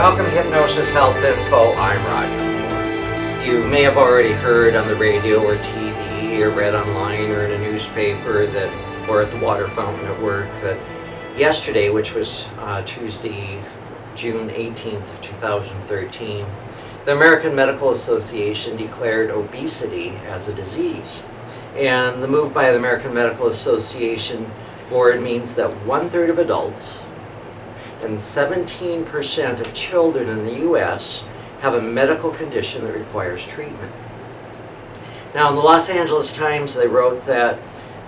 Welcome to Hypnosis Health Info. I'm Roger Moore. You may have already heard on the radio or TV or read online or in a newspaper that, or at the water fountain at work, that yesterday, which was Tuesday, June 18th of 2013, the American Medical Association declared obesity as a disease. And the move by the American Medical Association board means that 1/3 of adults and 17% of children in the U.S. have a medical condition that requires treatment. Now, in the Los Angeles Times, they wrote that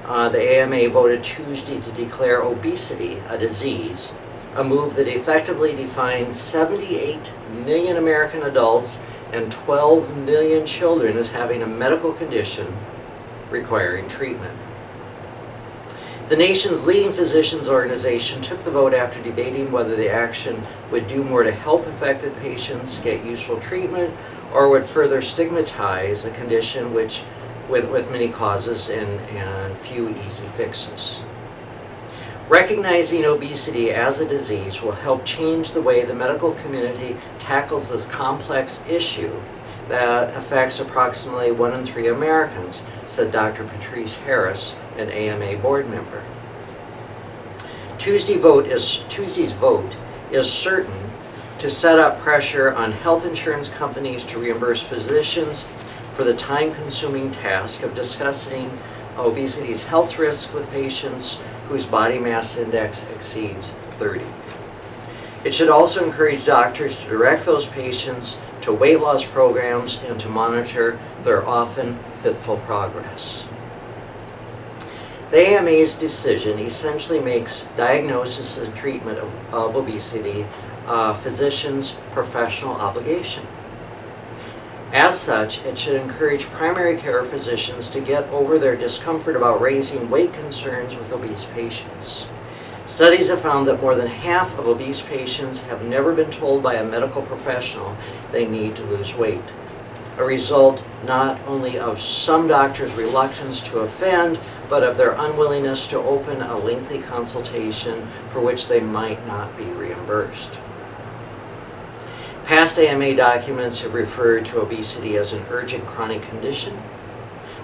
the AMA voted Tuesday to declare obesity a disease, a move that effectively defines 78 million American adults and 12 million children as having a medical condition requiring treatment. The nation's leading physicians organization took the vote after debating whether the action would do more to help affected patients get useful treatment or would further stigmatize a condition with many causes and few easy fixes. Recognizing obesity as a disease will help change the way the medical community tackles this complex issue that affects approximately 1 in 3 Americans, said Dr. Patrice Harris, an AMA board member. Tuesday's vote is certain to set up pressure on health insurance companies to reimburse physicians for the time-consuming task of discussing obesity's health risks with patients whose body mass index exceeds 30. It should also encourage doctors to direct those patients to weight loss programs and to monitor their often fitful progress. The AMA's decision essentially makes diagnosis and treatment of obesity a physician's professional obligation. As such, it should encourage primary care physicians to get over their discomfort about raising weight concerns with obese patients. Studies have found that more than half of obese patients have never been told by a medical professional they need to lose weight, a result not only of some doctors' reluctance to offend, but of their unwillingness to open a lengthy consultation for which they might not be reimbursed. Past AMA documents have referred to obesity as an urgent chronic condition,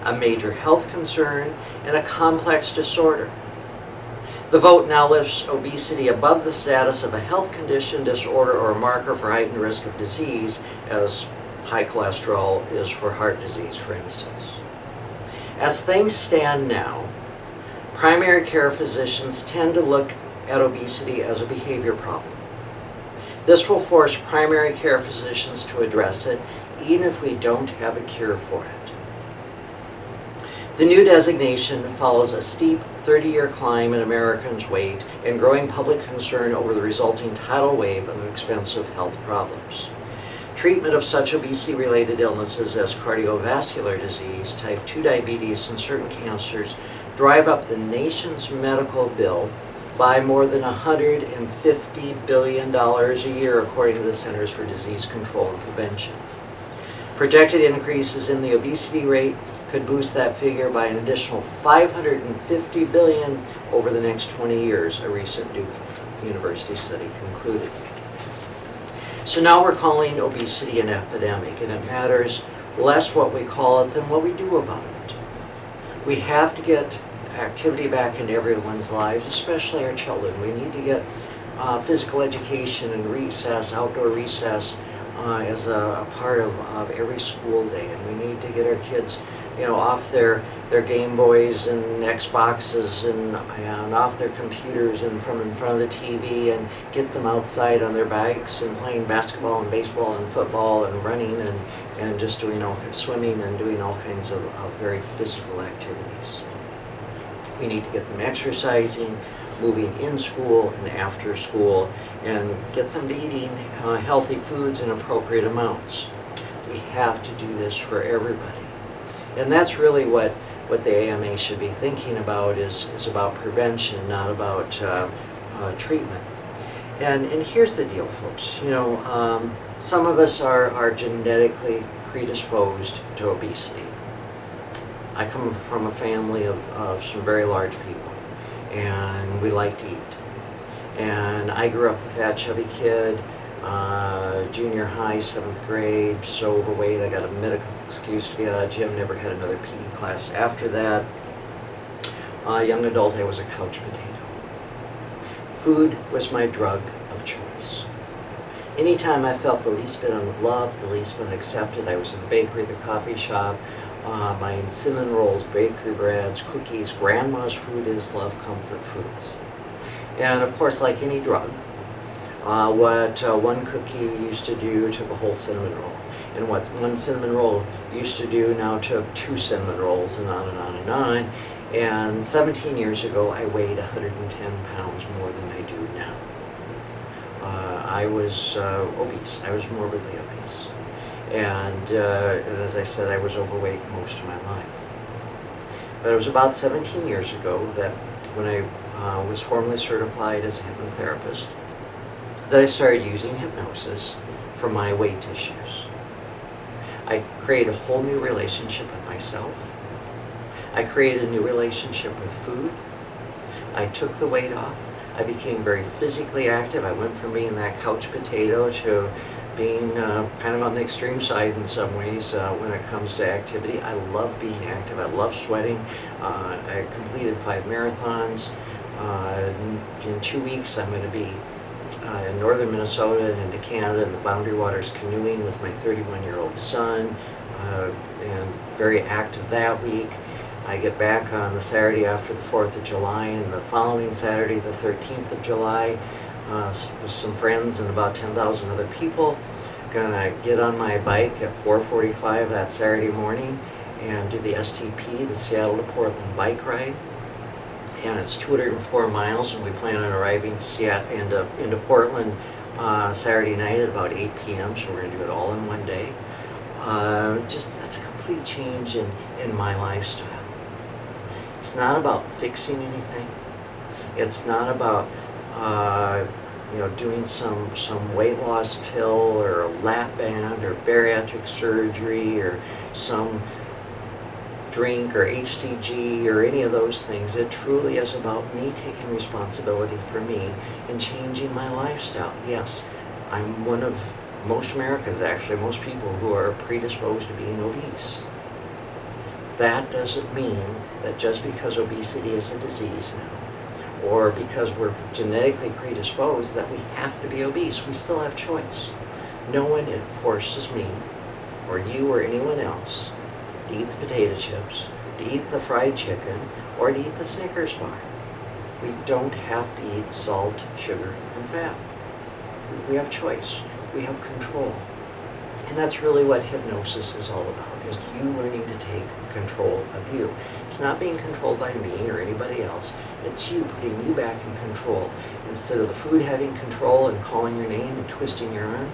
a major health concern, and a complex disorder. The vote now lifts obesity above the status of a health condition, disorder, or a marker for heightened risk of disease, as high cholesterol is for heart disease, for instance. As things stand now, primary care physicians tend to look at obesity as a behavior problem. This will force primary care physicians to address it, even if we don't have a cure for it. The new designation follows a steep 30-year climb in Americans' weight and growing public concern over the resulting tidal wave of expensive health problems. Treatment of such obesity-related illnesses as cardiovascular disease, type 2 diabetes, and certain cancers drive up the nation's medical bill by more than $150 billion a year, according to the Centers for Disease Control and Prevention. Projected increases in the obesity rate could boost that figure by an additional $550 billion over the next 20 years, a recent Duke University study concluded. So now we're calling obesity an epidemic, and it matters less what we call it than what we do about it. We have to get activity back into everyone's lives, especially our children. We need to get physical education and recess, outdoor recess, as a part of every school day, and we need to get our kids off their Game Boys and Xboxes and off their computers and from in front of the TV, and get them outside on their bikes and playing basketball and baseball and football and running and just doing swimming and doing all kinds of very physical activities. We need to get them exercising, moving in school and after school, and get them eating healthy foods in appropriate amounts. We have to do this for everybody. And that's really what the AMA should be thinking about is about prevention, not about treatment. And here's the deal, folks. Some of us are genetically predisposed to obesity. I come from a family of some very large people, and we like to eat. And I grew up the fat, chubby kid. Junior high, 7th grade, so overweight, I got a medical excuse to get out of gym, never had another PE class after that. Young adult, I was a couch potato. Food was my drug of choice. Anytime I felt the least bit unloved, the least bit accepted, I was in the bakery, the coffee shop, buying cinnamon rolls, bakery breads, cookies. Grandma's food is love, comfort foods. And of course, like any drug, what one cookie used to do took a whole cinnamon roll. And what one cinnamon roll used to do now took 2 cinnamon rolls, and on and on and on. And 17 years ago, I weighed 110 pounds more than I do now. I was obese. I was morbidly obese. And as I said, I was overweight most of my life. But it was about 17 years ago that when I was formally certified as a hypnotherapist, that I started using hypnosis for my weight issues. I created a whole new relationship with myself. I created a new relationship with food. I took the weight off. I became very physically active. I went from being that couch potato to being kind of on the extreme side in some ways when it comes to activity. I love being active. I love sweating. I completed 5 marathons. In 2 weeks, I'm going to be in northern Minnesota and into Canada in the Boundary Waters canoeing with my 31-year-old son, and very active that week. I get back on the Saturday after the 4th of July, and the following Saturday, the 13th of July, with some friends and about 10,000 other people. Gonna get on my bike at 4:45 that Saturday morning and do the STP, the Seattle to Portland bike ride. And it's 204 miles, and we plan on arriving into Portland Saturday night at about 8 p.m., so we're going to do it all in one day. That's a complete change in my lifestyle. It's not about fixing anything. It's not about doing some weight loss pill or a lap band or bariatric surgery or some drink or HCG or any of those things. It truly is about me taking responsibility for me and changing my lifestyle. Yes, I'm one of most Americans, actually, most people who are predisposed to being obese. That doesn't mean that just because obesity is a disease now, or because we're genetically predisposed, that we have to be obese. We still have choice. No one forces me, or you, or anyone else to eat the potato chips, to eat the fried chicken, or to eat the Snickers bar. We don't have to eat salt, sugar, and fat. We have choice. We have control. And that's really what hypnosis is all about, is you learning to take control of you. It's not being controlled by me or anybody else. It's you putting you back in control. Instead of the food having control and calling your name and twisting your arm,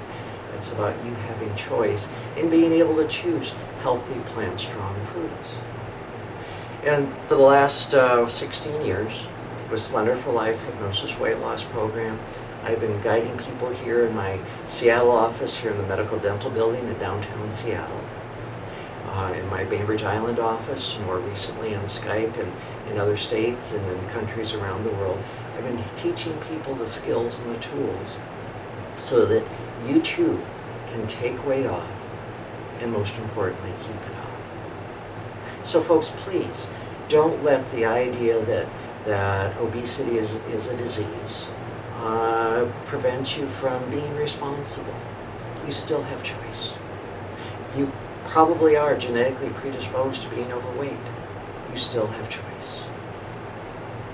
it's about you having choice and being able to choose healthy, plant-strong foods. And for the last 16 years, with Slender for Life Hypnosis Weight Loss Program, I've been guiding people here in my Seattle office, here in the Medical Dental Building in downtown Seattle, in my Bainbridge Island office, more recently on Skype and in other states and in countries around the world. I've been teaching people the skills and the tools so that you too can take weight off and, most importantly, keep it off. So folks, please don't let the idea that obesity is a disease prevent you from being responsible. You still have choice. You probably are genetically predisposed to being overweight. You still have choice.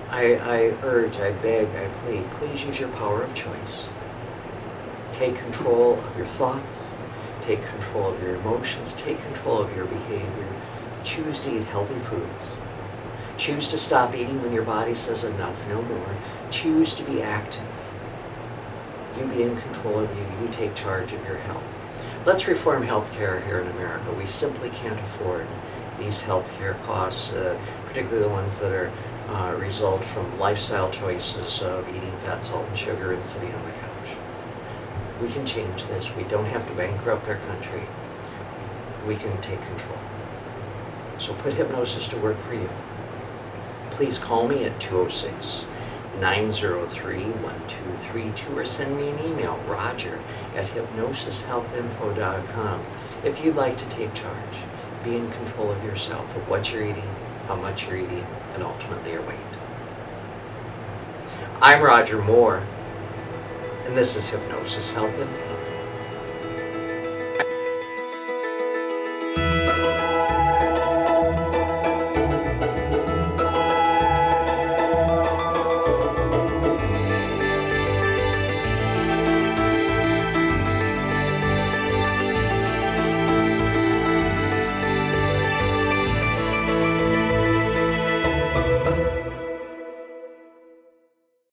I urge, I beg, I plead, please use your power of choice. Take control of your thoughts, take control of your emotions, take control of your behavior. Choose to eat healthy foods. Choose to stop eating when your body says enough, no more. Choose to be active. You be in control of you. You take charge of your health. Let's reform healthcare here in America. We simply can't afford these healthcare costs, particularly the ones that are result from lifestyle choices of eating fat, salt, and sugar and sitting on the couch. We can change this. We don't have to bankrupt our country. We can take control. So put hypnosis to work for you. Please call me at 903-1232, or send me an email, roger@hypnosishealthinfo.com, if you'd like to take charge, be in control of yourself, of what you're eating, how much you're eating, and ultimately your weight. I'm Roger Moore, and this is Hypnosis Health Info.